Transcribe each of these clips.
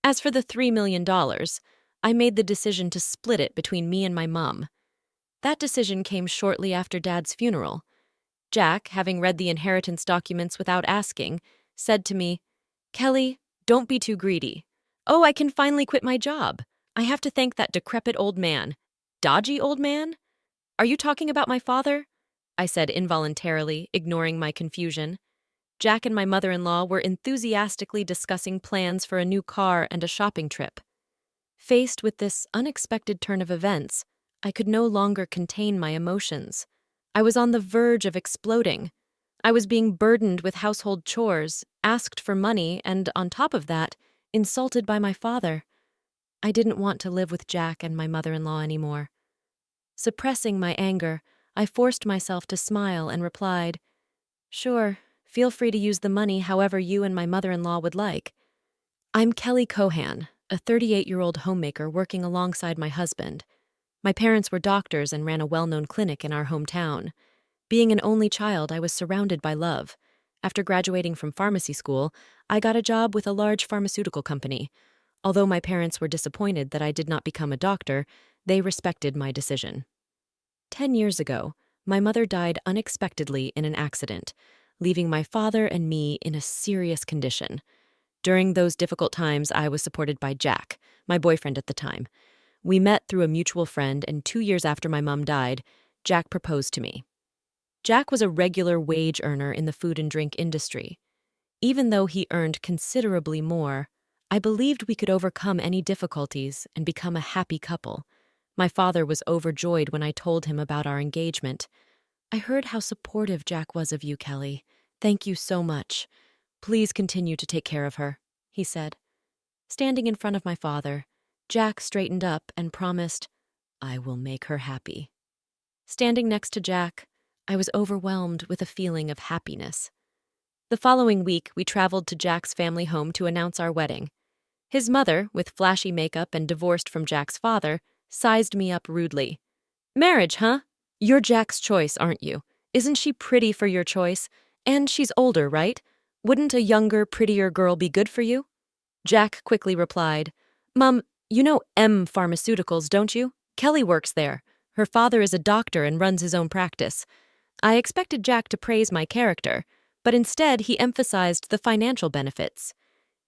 As for the $3 million, I made the decision to split it between me and my mom. That decision came shortly after Dad's funeral. Jack, having read the inheritance documents without asking, said to me, "Kelly, don't be too greedy. Oh, I can finally quit my job. I have to thank that decrepit old man. Dodgy old man? Are you talking about my father?" I said involuntarily, ignoring my confusion. Jack and my mother-in-law were enthusiastically discussing plans for a new car and a shopping trip. Faced with this unexpected turn of events, I could no longer contain my emotions. I was on the verge of exploding. I was being burdened with household chores, asked for money, and on top of that, insulted by my father. I didn't want to live with Jack and my mother-in-law anymore. Suppressing my anger, I forced myself to smile and replied, "Sure, feel free to use the money however you and my mother-in-law would like. I'm Kelly Cohan, a 38-year-old homemaker working alongside my husband. My parents were doctors and ran a well-known clinic in our hometown. Being an only child, I was surrounded by love. After graduating from pharmacy school, I got a job with a large pharmaceutical company. Although my parents were disappointed that I did not become a doctor, they respected my decision. 10 years ago, my mother died unexpectedly in an accident, leaving my father and me in a serious condition. During those difficult times, I was supported by Jack, my boyfriend at the time. We met through a mutual friend, and 2 years after my mom died, Jack proposed to me. Jack was a regular wage earner in the food and drink industry. Even though he earned considerably more, I believed we could overcome any difficulties and become a happy couple. My father was overjoyed when I told him about our engagement. "I heard how supportive Jack was of you, Kelly. Thank you so much. Please continue to take care of her," he said. Standing in front of my father, Jack straightened up and promised, "I will make her happy." Standing next to Jack, I was overwhelmed with a feeling of happiness. The following week, we traveled to Jack's family home to announce our wedding. His mother, with flashy makeup and divorced from Jack's father, sized me up rudely. "Marriage, huh? You're Jack's choice, aren't you? Isn't she pretty for your choice? And she's older, right? Wouldn't a younger, prettier girl be good for you?" Jack quickly replied, "Mom, you know M Pharmaceuticals, don't you? Kelly works there. Her father is a doctor and runs his own practice." I expected Jack to praise my character, but instead he emphasized the financial benefits.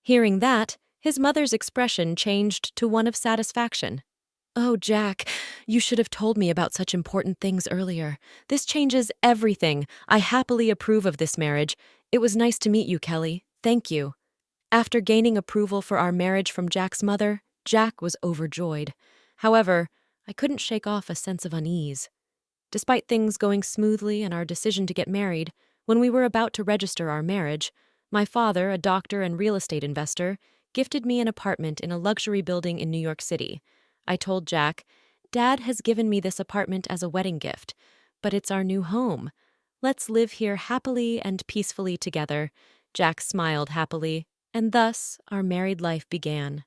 Hearing that, his mother's expression changed to one of satisfaction. "Oh, Jack, you should have told me about such important things earlier. This changes everything. I happily approve of this marriage. It was nice to meet you, Kelly. Thank you." After gaining approval for our marriage from Jack's mother, Jack was overjoyed. However, I couldn't shake off a sense of unease. Despite things going smoothly and our decision to get married, when we were about to register our marriage, my father, a doctor and real estate investor, gifted me an apartment in a luxury building in New York City. I told Jack, "Dad has given me this apartment as a wedding gift, but it's our new home. Let's live here happily and peacefully together." Jack smiled happily, and thus our married life began.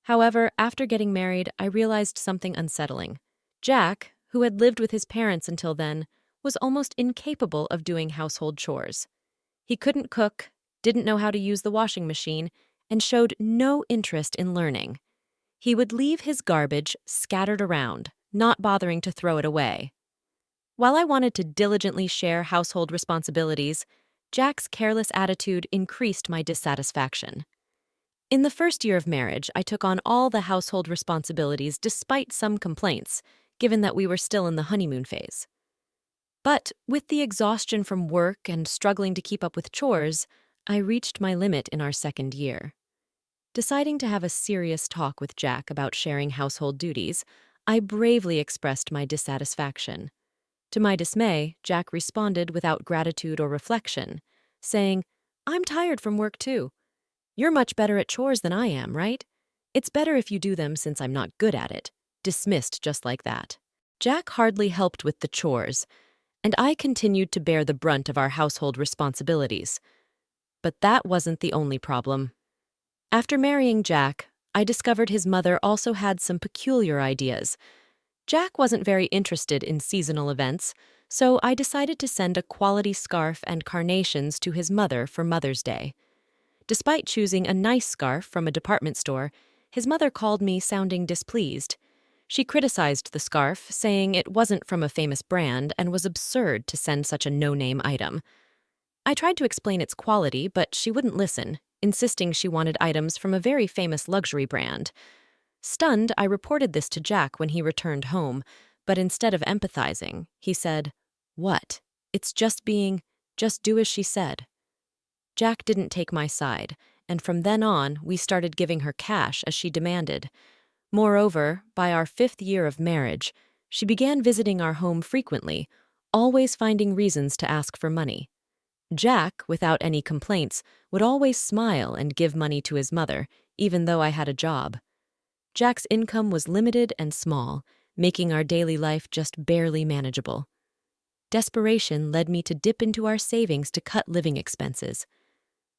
However, after getting married, I realized something unsettling. Jack, who had lived with his parents until then, was almost incapable of doing household chores. He couldn't cook, didn't know how to use the washing machine, and showed no interest in learning. He would leave his garbage scattered around, not bothering to throw it away. While I wanted to diligently share household responsibilities, Jack's careless attitude increased my dissatisfaction. In the first year of marriage, I took on all the household responsibilities despite some complaints, given that we were still in the honeymoon phase. But with the exhaustion from work and struggling to keep up with chores, I reached my limit in our second year. Deciding to have a serious talk with Jack about sharing household duties, I bravely expressed my dissatisfaction. To my dismay, Jack responded without gratitude or reflection, saying, "I'm tired from work too. You're much better at chores than I am, right? It's better if you do them since I'm not good at it." Dismissed just like that. Jack hardly helped with the chores, and I continued to bear the brunt of our household responsibilities. But that wasn't the only problem. After marrying Jack, I discovered his mother also had some peculiar ideas. Jack wasn't very interested in seasonal events, so I decided to send a quality scarf and carnations to his mother for Mother's Day. Despite choosing a nice scarf from a department store, his mother called me sounding displeased. She criticized the scarf, saying it wasn't from a famous brand and was absurd to send such a no-name item. I tried to explain its quality, but she wouldn't listen, insisting she wanted items from a very famous luxury brand. Stunned, I reported this to Jack when he returned home, but instead of empathizing, he said, "What? It's just do as she said." Jack didn't take my side, and from then on, we started giving her cash as she demanded. Moreover, by our 5th year of marriage, she began visiting our home frequently, always finding reasons to ask for money. Jack, without any complaints, would always smile and give money to his mother, even though I had a job. Jack's income was limited and small, making our daily life just barely manageable. Desperation led me to dip into our savings to cut living expenses.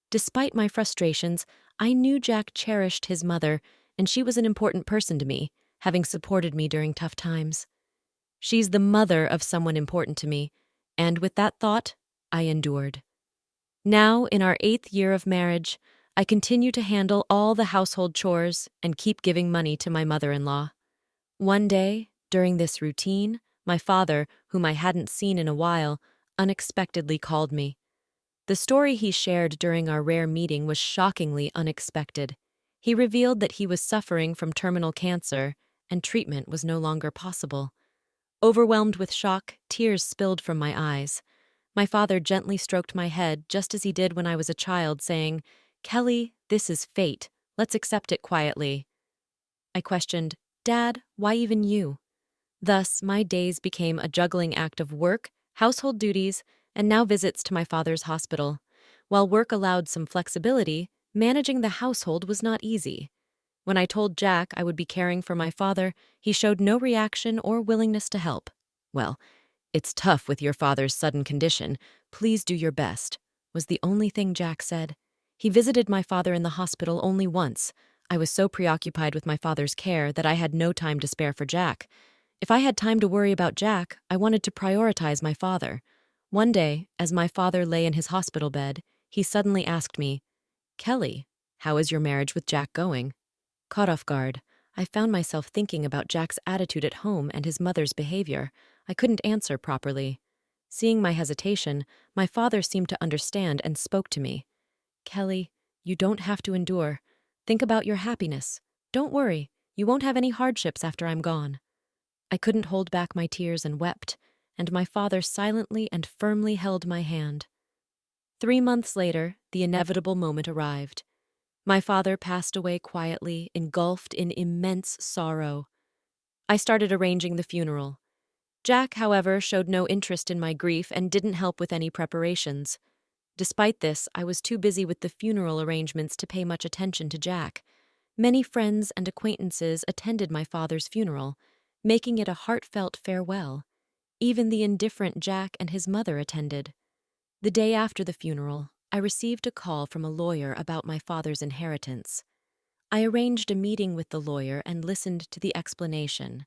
Despite my frustrations, I knew Jack cherished his mother, and she was an important person to me, having supported me during tough times. She's the mother of someone important to me, and with that thought, I endured. Now, in our 8th year of marriage, I continue to handle all the household chores and keep giving money to my mother-in-law. One day, during this routine, my father, whom I hadn't seen in a while, unexpectedly called me. The story he shared during our rare meeting was shockingly unexpected. He revealed that he was suffering from terminal cancer and treatment was no longer possible. Overwhelmed with shock, tears spilled from my eyes. My father gently stroked my head just as he did when I was a child, saying, "Kelly, this is fate. Let's accept it quietly." I questioned, "Dad, why even you?" Thus, my days became a juggling act of work, household duties, and now visits to my father's hospital. While work allowed some flexibility, managing the household was not easy. When I told Jack I would be caring for my father, he showed no reaction or willingness to help. "Well, it's tough with your father's sudden condition. Please do your best," was the only thing Jack said. He visited my father in the hospital only once. I was so preoccupied with my father's care that I had no time to spare for Jack. If I had time to worry about Jack, I wanted to prioritize my father. One day, as my father lay in his hospital bed, he suddenly asked me, "Kelly, how is your marriage with Jack going?" Caught off guard, I found myself thinking about Jack's attitude at home and his mother's behavior. I couldn't answer properly. Seeing my hesitation, my father seemed to understand and spoke to me. "Kelly, you don't have to endure. Think about your happiness. Don't worry, you won't have any hardships after I'm gone." I couldn't hold back my tears and wept, and my father silently and firmly held my hand. 3 months later, the inevitable moment arrived. My father passed away quietly, engulfed in immense sorrow. I started arranging the funeral. Jack, however, showed no interest in my grief and didn't help with any preparations. Despite this, I was too busy with the funeral arrangements to pay much attention to Jack. Many friends and acquaintances attended my father's funeral, making it a heartfelt farewell. Even the indifferent Jack and his mother attended. The day after the funeral, I received a call from a lawyer about my father's inheritance. I arranged a meeting with the lawyer and listened to the explanation.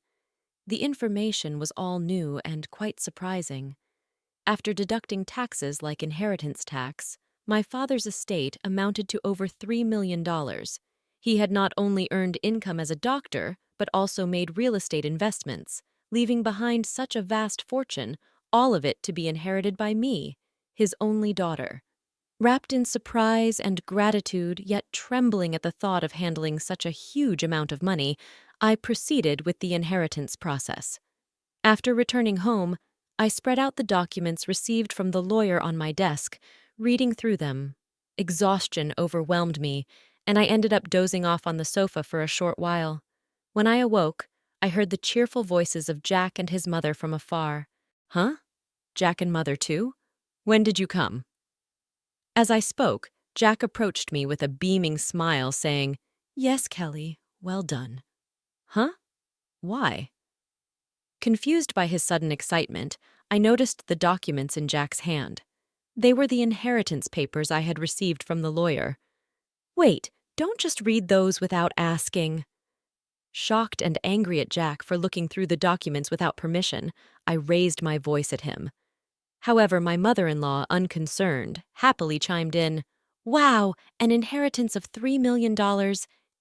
The information was all new and quite surprising. After deducting taxes like inheritance tax, my father's estate amounted to over $3 million. He had not only earned income as a doctor, but also made real estate investments, leaving behind such a vast fortune, all of it to be inherited by me, his only daughter. Wrapped in surprise and gratitude, yet trembling at the thought of handling such a huge amount of money, I proceeded with the inheritance process. After returning home, I spread out the documents received from the lawyer on my desk, reading through them. Exhaustion overwhelmed me, and I ended up dozing off on the sofa for a short while. When I awoke, I heard the cheerful voices of Jack and his mother from afar. "Huh? Jack and mother too? When did you come?" As I spoke, Jack approached me with a beaming smile, saying, "Yes, Kelly, well done." "Huh? Why?" Confused by his sudden excitement, I noticed the documents in Jack's hand. They were the inheritance papers I had received from the lawyer. "Wait, don't just read those without asking." Shocked and angry at Jack for looking through the documents without permission, I raised my voice at him. However, my mother-in-law, unconcerned, happily chimed in, Wow, an inheritance of $3 million.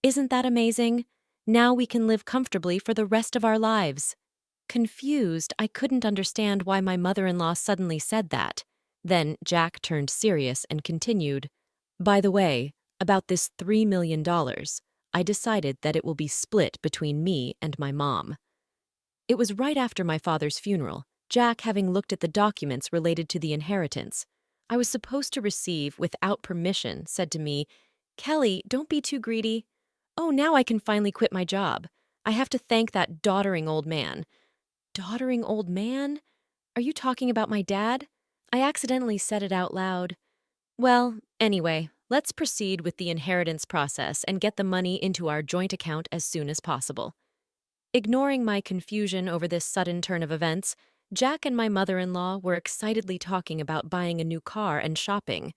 Isn't that amazing? Now we can live comfortably for the rest of our lives. Confused, I couldn't understand why my mother-in-law suddenly said that. Then Jack turned serious and continued, "By the way, about this $3 million, I decided that it will be split between me and my mom." It was right after my father's funeral, Jack having looked at the documents related to the inheritance. I was supposed to receive, without permission, said to me, "Kelly, don't be too greedy." Oh, now I can finally quit my job. I have to thank that doddering old man. Doddering old man? Are you talking about my dad? I accidentally said it out loud. Well, anyway, let's proceed with the inheritance process and get the money into our joint account as soon as possible. Ignoring my confusion over this sudden turn of events, Jack and my mother-in-law were excitedly talking about buying a new car and shopping.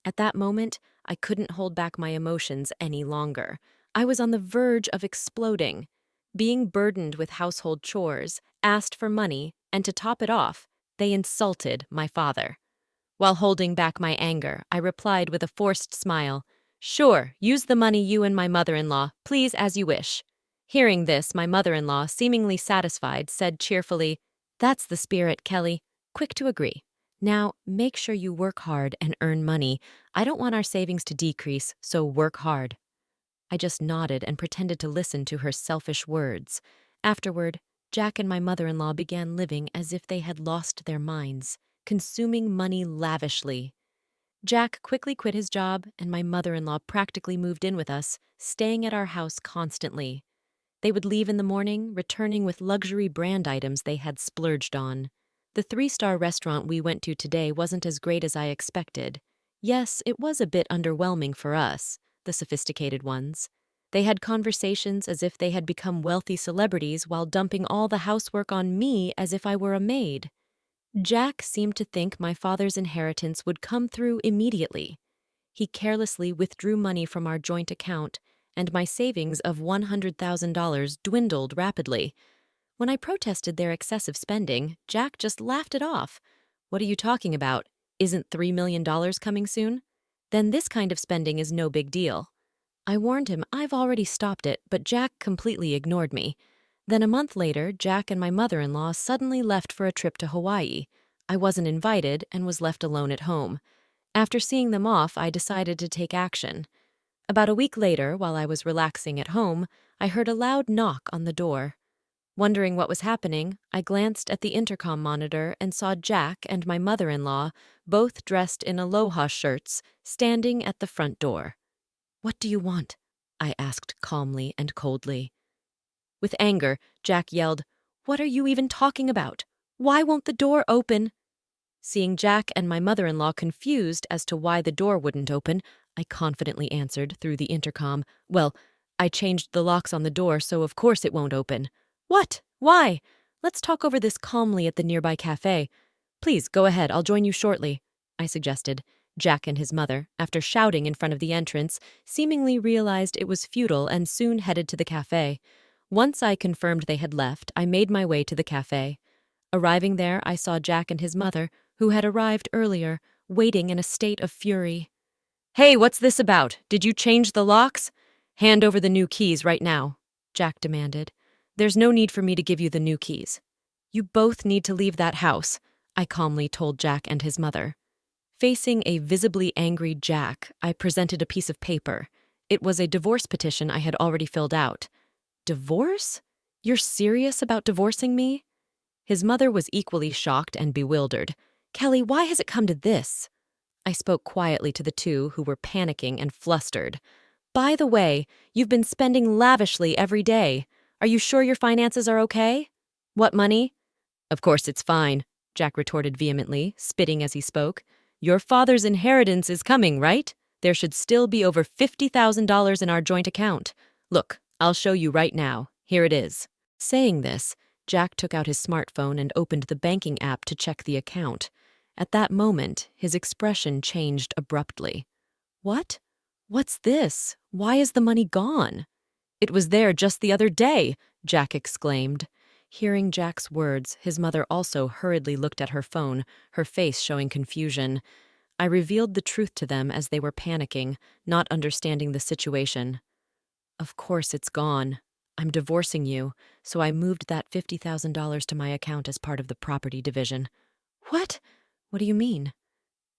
At that moment, I couldn't hold back my emotions any longer. I was on the verge of exploding. Being burdened with household chores, asked for money, and to top it off, they insulted my father. While holding back my anger, I replied with a forced smile, "Sure, use the money, you and my mother-in-law, please, as you wish." Hearing this, my mother-in-law, seemingly satisfied, said cheerfully, "That's the spirit, Kelly. Quick to agree. Now, make sure you work hard and earn money. I don't want our savings to decrease, so work hard." I just nodded and pretended to listen to her selfish words. Afterward, Jack and my mother-in-law began living as if they had lost their minds, consuming money lavishly. Jack quickly quit his job, and my mother-in-law practically moved in with us, staying at our house constantly. They would leave in the morning, returning with luxury brand items they had splurged on. The three-star restaurant we went to today wasn't as great as I expected. Yes, it was a bit underwhelming for us, the sophisticated ones. They had conversations as if they had become wealthy celebrities while dumping all the housework on me as if I were a maid. Jack seemed to think my father's inheritance would come through immediately. He carelessly withdrew money from our joint account, and my savings of $100,000 dwindled rapidly. When I protested their excessive spending, Jack just laughed it off. "What are you talking about? Isn't $3 million coming soon? Then this kind of spending is no big deal." I warned him I've already stopped it, but Jack completely ignored me. Then a month later, Jack and my mother-in-law suddenly left for a trip to Hawaii. I wasn't invited and was left alone at home. After seeing them off, I decided to take action. About a week later, while I was relaxing at home, I heard a loud knock on the door. Wondering what was happening, I glanced at the intercom monitor and saw Jack and my mother-in-law, both dressed in aloha shirts, standing at the front door. "What do you want?" I asked calmly and coldly. With anger, Jack yelled, "What are you even talking about? Why won't the door open?" Seeing Jack and my mother-in-law confused as to why the door wouldn't open, I confidently answered through the intercom, "Well, I changed the locks on the door, so of course it won't open." "What? Why? Let's talk over this calmly at the nearby cafe. Please, go ahead, I'll join you shortly," I suggested. Jack and his mother, after shouting in front of the entrance, seemingly realized it was futile and soon headed to the cafe. Once I confirmed they had left, I made my way to the cafe. Arriving there, I saw Jack and his mother, who had arrived earlier, waiting in a state of fury. "Hey, what's this about? Did you change the locks? Hand over the new keys right now," Jack demanded. "There's no need for me to give you the new keys." "You both need to leave that house," I calmly told Jack and his mother. Facing a visibly angry Jack, I presented a piece of paper. It was a divorce petition I had already filled out. "Divorce? You're serious about divorcing me?" His mother was equally shocked and bewildered. "Kelly, why has it come to this?" I spoke quietly to the two, who were panicking and flustered. "By the way, you've been spending lavishly every day. Are you sure your finances are okay?" "What money?" "Of course it's fine," Jack retorted vehemently, spitting as he spoke. "Your father's inheritance is coming, right? There should still be over $50,000 in our joint account. Look, I'll show you right now. Here it is." Saying this, Jack took out his smartphone and opened the banking app to check the account. At that moment, his expression changed abruptly. "What? What's this? Why is the money gone?" "It was there just the other day," Jack exclaimed. Hearing Jack's words, his mother also hurriedly looked at her phone, her face showing confusion. I revealed the truth to them as they were panicking, not understanding the situation. Of course it's gone. I'm divorcing you, so I moved that $50,000 to my account as part of the property division. What? What do you mean?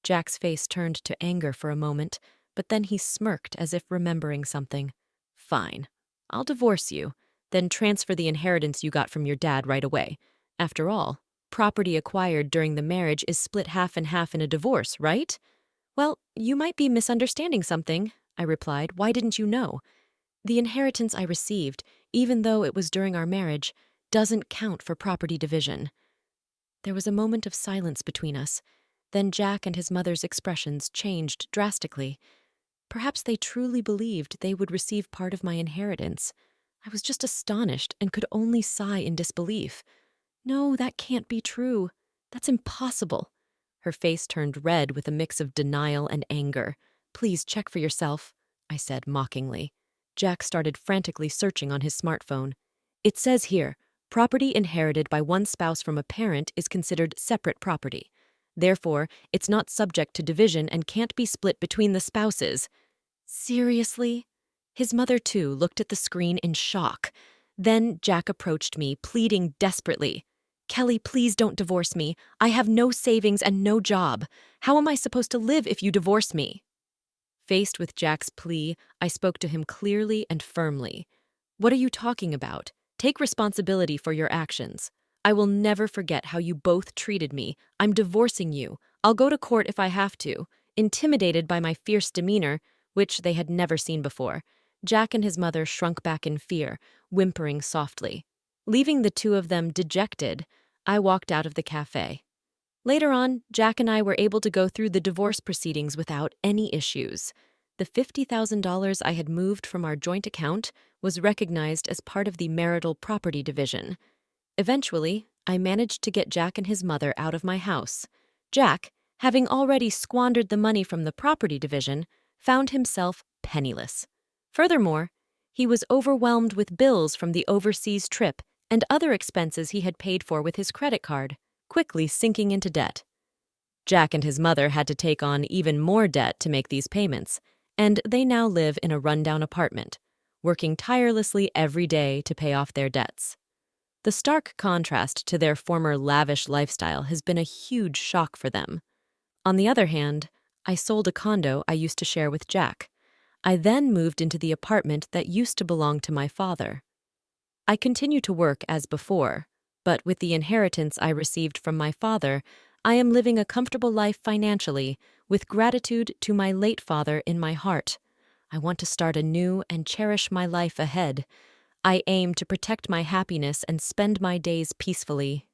Jack's face turned to anger for a moment, but then he smirked as if remembering something. Fine. I'll divorce you, then transfer the inheritance you got from your dad right away. After all, property acquired during the marriage is split half and half in a divorce, right? Well, you might be misunderstanding something, I replied. Why didn't you know? The inheritance I received, even though it was during our marriage, doesn't count for property division. There was a moment of silence between us. Then Jack and his mother's expressions changed drastically. Perhaps they truly believed they would receive part of my inheritance. I was just astonished and could only sigh in disbelief. No, that can't be true. That's impossible. Her face turned red with a mix of denial and anger. Please check for yourself, I said mockingly. Jack started frantically searching on his smartphone. It says here, property inherited by one spouse from a parent is considered separate property. Therefore, it's not subject to division and can't be split between the spouses. Seriously? His mother, too, looked at the screen in shock. Then Jack approached me, pleading desperately. Kelly, please don't divorce me. I have no savings and no job. How am I supposed to live if you divorce me? Faced with Jack's plea, I spoke to him clearly and firmly. What are you talking about? Take responsibility for your actions. I will never forget how you both treated me. I'm divorcing you. I'll go to court if I have to. Intimidated by my fierce demeanor, which they had never seen before, Jack and his mother shrunk back in fear, whimpering softly. Leaving the two of them dejected, I walked out of the cafe. Later on, Jack and I were able to go through the divorce proceedings without any issues. The $50,000 I had moved from our joint account was recognized as part of the marital property division. Eventually, I managed to get Jack and his mother out of my house. Jack, having already squandered the money from the property division, found himself penniless. Furthermore, he was overwhelmed with bills from the overseas trip and other expenses he had paid for with his credit card, quickly sinking into debt. Jack and his mother had to take on even more debt to make these payments, and they now live in a rundown apartment, working tirelessly every day to pay off their debts. The stark contrast to their former lavish lifestyle has been a huge shock for them. On the other hand, I sold a condo I used to share with Jack. I then moved into the apartment that used to belong to my father. I continue to work as before, but with the inheritance I received from my father, I am living a comfortable life financially, with gratitude to my late father in my heart. I want to start anew and cherish my life ahead. I aim to protect my happiness and spend my days peacefully.